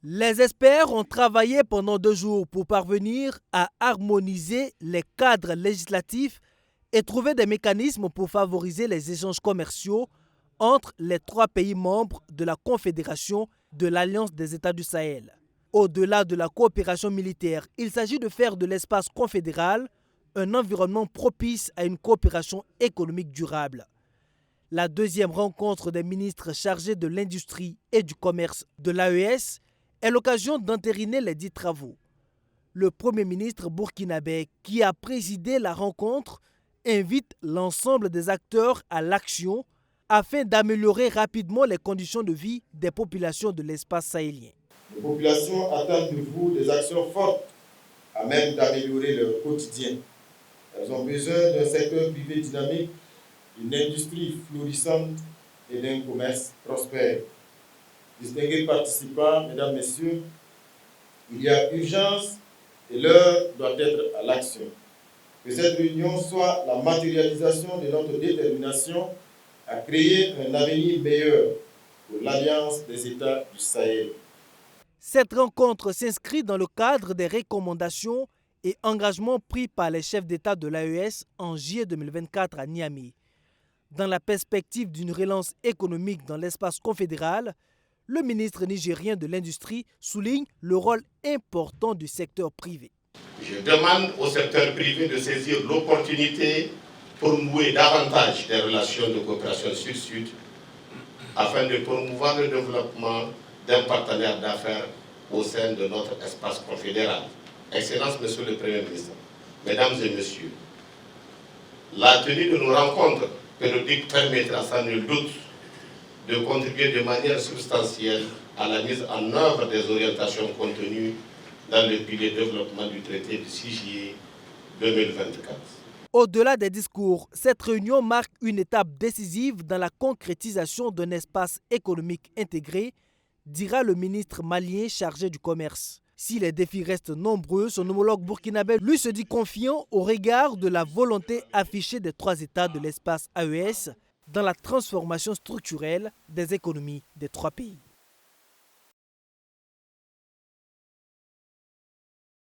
Les experts ont travaillé pendant 2 jours pour parvenir à harmoniser les cadres législatifs et trouver des mécanismes pour favoriser les échanges commerciaux entre les 3 pays membres de la Confédération de l'Alliance des États du Sahel. Au-delà de la coopération militaire, il s'agit de faire de l'espace confédéral un environnement propice à une coopération économique durable. La deuxième rencontre des ministres chargés de l'industrie et du commerce de l'AES est l'occasion d'entériner les dits travaux. Le Premier ministre burkinabé, qui a présidé la rencontre, invite l'ensemble des acteurs à l'action afin d'améliorer rapidement les conditions de vie des populations de l'espace sahélien. Les populations attendent de vous des actions fortes à même d'améliorer leur quotidien. Elles ont besoin d'un secteur privé dynamique, d'une industrie florissante et d'un commerce prospère. Distingués participants, mesdames, messieurs, il y a urgence et l'heure doit être à l'action. Que cette réunion soit la matérialisation de notre détermination à créer un avenir meilleur pour l'Alliance des États du Sahel. Cette rencontre s'inscrit dans le cadre des recommandations et engagements pris par les chefs d'État de l'AES en juillet 2024 à Niamey. Dans la perspective d'une relance économique dans l'espace confédéral, le ministre nigérien de l'Industrie souligne le rôle important du secteur privé. Je demande au secteur privé de saisir l'opportunité pour nouer davantage des relations de coopération sud-sud afin de promouvoir le développement d'un partenaire d'affaires au sein de notre espace confédéral. Excellence, Monsieur le Premier ministre, Mesdames et Messieurs, la tenue de nos rencontres périodiques permettra sans nul doute de contribuer de manière substantielle à la mise en œuvre des orientations contenues dans le pilier développement du traité du 6 juillet 2024. Au-delà des discours, cette réunion marque une étape décisive dans la concrétisation d'un espace économique intégré, dira le ministre malien chargé du commerce. Si les défis restent nombreux, son homologue burkinabé lui se dit confiant au regard de la volonté affichée des 3 États de l'espace AES dans la transformation structurelle des économies des 3 pays.